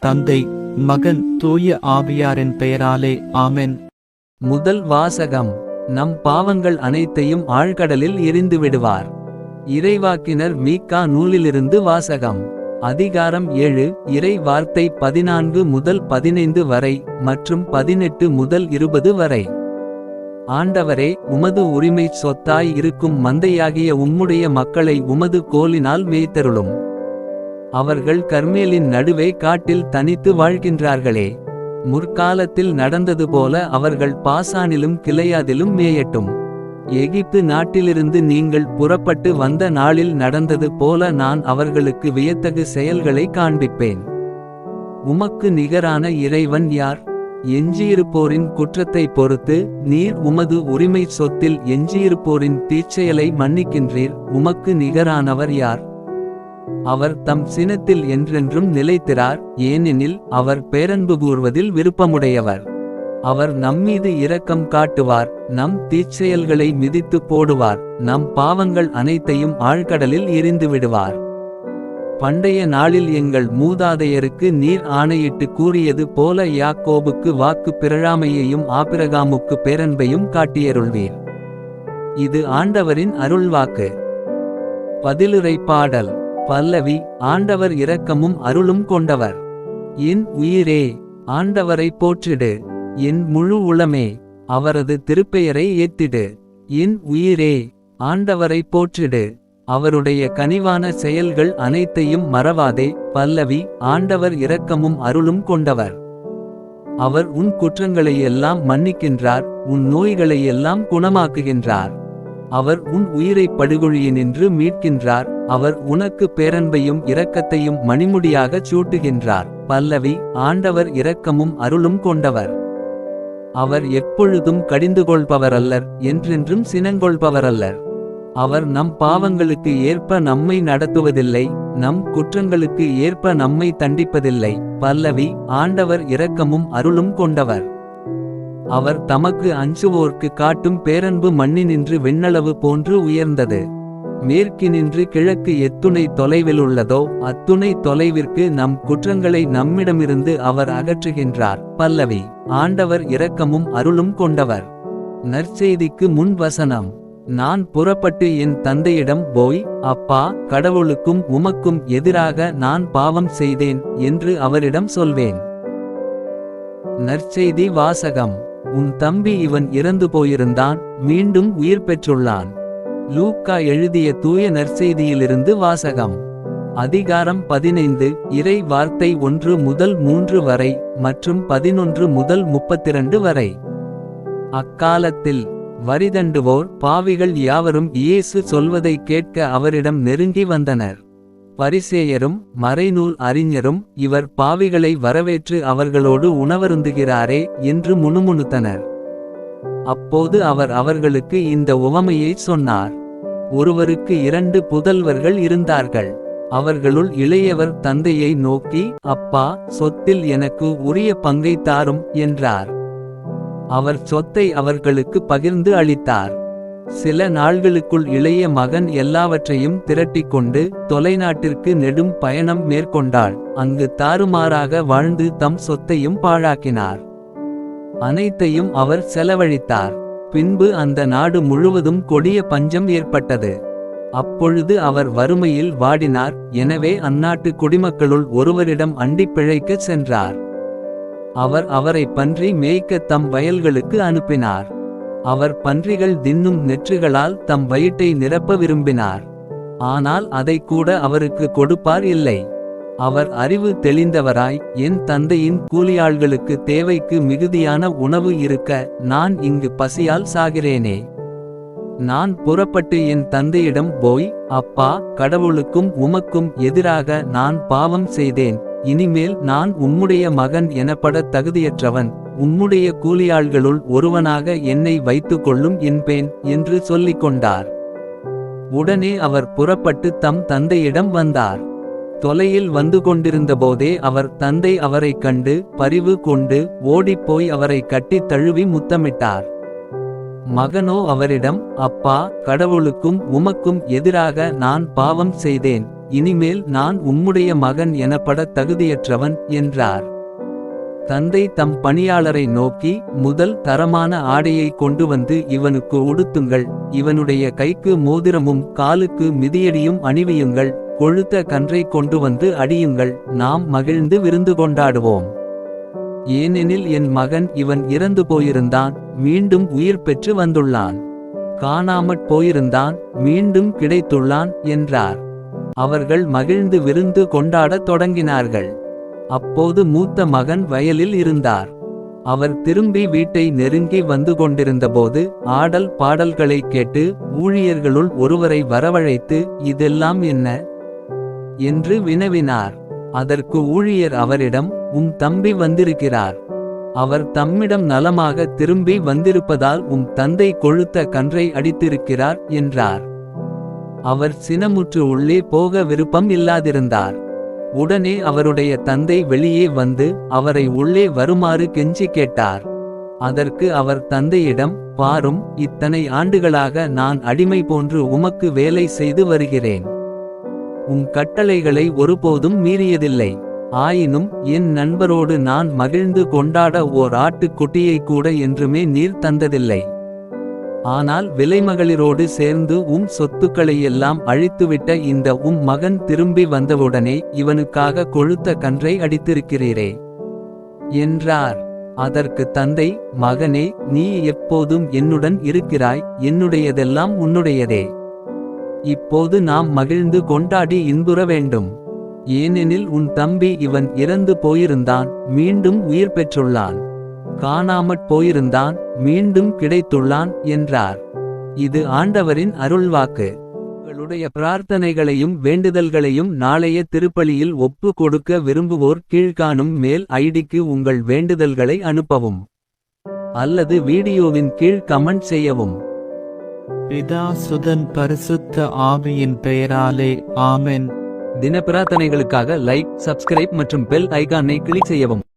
தந்தை, மகன், தூய ஆவியாரின் பெயராலே ஆமென். முதல் வாசகம். நம் பாவங்கள் அனைத்தையும் ஆழ்கடலில் எறிந்து விடுவார். இறைவாக்கினர் மீகா நூலிலிருந்து வாசகம். அதிகாரம் 7. இறை வார்த்தை 14 முதல் 15 வரை மற்றும் 18 முதல் 20 வரை. ஆண்டவரே, உமது உரிமை சொத்தாய் இருக்கும் மந்தையாகிய உம்முடைய மக்களை உமது கோலினால் மேய்த்தருளும். அவர்கள் கர்மேலின் நடுவே காட்டில் தனித்து வாழ்கின்றார்களே. முற்காலத்தில் நடந்தது போல அவர்கள் பாசானிலும் கிளையாதிலும் மேயட்டும். எகிப்து நாட்டிலிருந்து நீங்கள் புறப்பட்டு வந்த நாளில் நடந்தது போல நான் அவர்களுக்கு வியத்தகு செயல்களை காண்பிப்பேன். உமக்கு நிகரான இறைவன் யார்? எஞ்சியிருப்போரின் குற்றத்தை பொறுத்து நீர் உமது உரிமை சொத்தில் எஞ்சியிருப்போரின் தீச்செயலை மன்னிக்கின்றீர். உமக்கு நிகரானவர் யார்? அவர் தம் சினத்தில் என்றென்றும் நிலைத்திரார், ஏனெனில் அவர் பேரன்பு கூர்வதில் விருப்பமுடையவர். அவர் நம்மீது இரக்கம் காட்டுவார், நம் தீச்செயல்களை மிதித்து போடுவார், நம் பாவங்கள் அனைத்தையும் ஆழ்கடலில் எறிந்து விடுவார். பண்டைய நாளில் எங்கள் மூதாதையருக்கு நீர் ஆணையிட்டு கூறியது போல யாக்கோபுக்கு வாக்கு பிறழாமையையும் ஆபிரகாமுக்கு பேரன்பையும் காட்டியருள்வீர். இது ஆண்டவரின் அருள்வாக்கு. பதிலுரை பாடல். பல்லவி. ஆண்டவர் இரக்கமும் அருளும் கொண்டவர். என் உயிரே, ஆண்டவரை போற்றிடு. என் முழு உளமே, அவரது திருப்பெயரை ஏத்திடு. என் உயிரே, ஆண்டவரை போற்றிடு. அவருடைய கனிவான செயல்கள் அனைத்தையும் மறவாதே. பல்லவி. ஆண்டவர் இரக்கமும் அருளும் கொண்டவர். அவர் உன் குற்றங்களையெல்லாம் மன்னிக்கின்றார், உன் நோய்களையெல்லாம் குணமாக்குகின்றார். அவர் உன் உயிரை படுகொழியினின்று மீட்கின்றார். அவர் உனக்கு பேரன்பையும் இரக்கத்தையும் மணிமுடியாகச் சூட்டுகின்றார். பல்லவி. ஆண்டவர் இரக்கமும் அருளும் கொண்டவர். அவர் எப்பொழுதும் கடிந்துகொள்பவரல்லர், என்றென்றும் சினங்கொள்பவரல்லர். அவர் நம் பாவங்களுக்கு ஏற்ப நம்மை நடத்துவதில்லை, நம் குற்றங்களுக்கு ஏற்ப நம்மை தண்டிப்பதில்லை. பல்லவி. ஆண்டவர் இரக்கமும் அருளும் கொண்டவர். அவர் தமக்கு அஞ்சுவோர்க்கு காட்டும் பேரன்பு மண்ணினின்று விண்ணளவு போன்று உயர்ந்தது. மேற்கினின்று கிழக்கு எத்துணை தொலைவிலுள்ளதோ அத்துணை தொலைவிற்கு நம் குற்றங்களை நம்மிடமிருந்து அவர் அகற்றுகின்றார். பல்லவி. ஆண்டவர் இரக்கமும் அருளும் கொண்டவர். நற்செய்திக்கு முன் வசனம். நான் புறப்பட்டு என் தந்தையிடம் போய், அப்பா, கடவுளுக்கும் உமக்கும் எதிராக நான் பாவம் செய்தேன் என்று அவரிடம் சொல்வேன். நற்செய்தி வாசகம். உன் தம்பி இவன் இறந்து போயிருந்தான், மீண்டும் உயிர் பெற்றுள்ளான். லூக்கா எழுதிய தூய நற்செய்தியிலிருந்து வாசகம். அதிகாரம் 15. இறை வார்த்தை 1 முதல் 3 வரை மற்றும் 11 முதல் 32 வரை. அக்காலத்தில் வரிதண்டுவோர் பாவிகள் யாவரும் இயேசு சொல்வதை கேட்க அவரிடம் நெருங்கி வந்தனர். பரிசேயரும் மறைநூல் அறிஞரும் இவர் பாவிகளை வரவேற்று அவர்களோடு உணவருந்துகிறாரே என்று முணுமுணுத்தனர். அப்போது அவர் அவர்களுக்கு இந்த உவமையை சொன்னார். ஒருவருக்கு 2 புதல்வர்கள் இருந்தார்கள். அவர்களுள் இளையவர் தந்தையை நோக்கி, அப்பா, சொத்தில் எனக்கு உரிய பங்கை தாரும் என்றார். அவர் சொத்தை அவர்களுக்கு பகிர்ந்து அளித்தார். சில நாள்களுக்குள் இளைய மகன் எல்லாவற்றையும் திரட்டிக்கொண்டு தொலைநாட்டிற்கு நெடும் பயணம் மேற்கொண்டாள். அங்கு தாறுமாறாக வாழ்ந்து தம் சொத்தையும் பாழாக்கினார். அனைத்தையும் அவர் செலவழித்தார். பின்பு அந்த நாடு முழுவதும் கொடிய பஞ்சம் ஏற்பட்டது. அப்பொழுது அவர் வறுமையில் வாடினார். எனவே அந்நாட்டு குடிமக்களுள் ஒருவரிடம் அண்டிப் பிழைக்கச் சென்றார். அவர் அவரை பன்றி மேய்க்க தம் வயல்களுக்கு அனுப்பினார். அவர் பன்றிகள் தின்னும் நெற்றுகளால் தம் வயிற்றை நிரப்ப விரும்பினார். ஆனால் அதை கூட அவருக்கு கொடுப்பார் இல்லை. அவர் அறிவு தெளிந்தவராய், என் தந்தையின் கூலியாள்களுக்கு தேவைக்கு மிகுதியான உணவு இருக்க நான் இங்கு பசியால் சாகிறேனே. நான் புறப்பட்டு என் தந்தையிடம் போய், அப்பா, கடவுளுக்கும் உமக்கும் எதிராக நான் பாவம் செய்தேன். இனிமேல் நான் உம்முடைய மகன் எனப்படத் தகுதியற்றவன். உம்முடைய கூலியாள்களுள் ஒருவனாக என்னை வைத்துக்கொள்ளும் என்பேன் என்று சொல்லிக் கொண்டார். உடனே அவர் புறப்பட்டு தம் தந்தையிடம் வந்தார். தொலையில் வந்து கொண்டிருந்தபோதே அவர் தந்தை அவரைக் கண்டு பரிவு கொண்டு ஓடிப்போய் அவரை கட்டித் தழுவி முத்தமிட்டார். மகனோ அவரிடம், அப்பா, கடவுளுக்கும் உமக்கும் எதிராக நான் பாவம் செய்தேன். இனிமேல் நான் உம்முடைய மகன் எனப்பட தகுதியற்றவன் என்றார். தந்தை தம் பணியாளரை நோக்கி, முதல் தரமான ஆடையை கொண்டு வந்து இவனுக்கு உடுத்துங்கள். இவனுடைய கைக்கு மோதிரமும் காலுக்கு மிதியடியும் அணிவியுங்கள். கொழுத்த கன்றை கொண்டு வந்து அடியுங்கள். நாம் மகிழ்ந்து விருந்து கொண்டாடுவோம். ஏனெனில் என் மகன் இவன் இறந்து போயிருந்தான், மீண்டும் உயிர் பெற்று வந்துள்ளான். காணாமற் போயிருந்தான், மீண்டும் கிடைத்துள்ளான் என்றார். அவர்கள் மகிழ்ந்து விருந்து கொண்டாடத் தொடங்கினார்கள். அப்போது மூத்த மகன் வயலில் இருந்தார். அவர் திரும்பி வீட்டை நெருங்கி வந்து கொண்டிருந்தபோது ஆடல் பாடல்களைக் கேட்டு ஊழியர்களுள் ஒருவரை வரவழைத்து, இதெல்லாம் என்ன என்று வினவினார். அதற்கு ஊழியர் அவரிடம், உம் தம்பி வந்திருக்கிறார். அவர் தம்மிடம் நலமாக திரும்பி வந்திருப்பதால் உம் தந்தை கொழுத்த கன்றை அடித்திருக்கிறார் என்றார். அவர் சினமுற்று உள்ளே போக விருப்பம் இல்லாதிருந்தார். உடனே அவருடைய தந்தை வெளியே வந்து அவரை உள்ளே வருமாறு கெஞ்சி கேட்டார். அதற்கு அவர் தந்தையிடம், பாரும், இத்தனை ஆண்டுகளாக நான் அடிமை போன்று உமக்கு வேலை செய்து வருகிறேன். உம் கட்டளைகளை ஒருபோதும் மீறியதில்லை. ஆயினும் என் நண்பரோடு நான் மகிழ்ந்து கொண்டாட ஓர் ஆட்டுக்குட்டியை கூட என்றுமே நீர் தந்ததில்லை. ஆனால் விலைமகளிரோடு சேர்ந்து உம் சொத்துக்களையெல்லாம் அழித்துவிட்ட இந்த உம் மகன் திரும்பி வந்தவுடனே இவனுக்காக கொழுத்த கன்றை அடித்திருக்கிறீரே என்றார். அதற்கு தந்தை, மகனே, நீ எப்போதும் என்னுடன் இருக்கிறாய், என்னுடையதெல்லாம் உன்னுடையதே. இப்போது நாம் மகிழ்ந்து கொண்டாடி இன்புற வேண்டும். ஏனெனில் உன் தம்பி இவன் இறந்து போயிருந்தான், மீண்டும் உயிர் பெற்றுள்ளான். காணாமற் போயிருந்தான், மீண்டும் கிடைத்துள்ளான் என்றார். இது ஆண்டவரின் அருள்வாக்கு. உங்களுடைய பிரார்த்தனைகளையும் வேண்டுதல்களையும் நாளைய திருப்பலியில் ஒப்பு கொடுக்க விரும்புவோர் கீழ்காணும் மெயில் ஐடிக்கு உங்கள் வேண்டுதல்களை அனுப்பவும். அல்லது வீடியோவின் கீழ் கமெண்ட் செய்யவும். பிதா சுதன் பரிசுத்த ஆவியின் பெயராலே ஆமென். தின பிரார்த்தனைகளுக்காக லைக், சப்ஸ்கிரைப் மற்றும் பெல் ஐகானை கிளிக் செய்யவும்.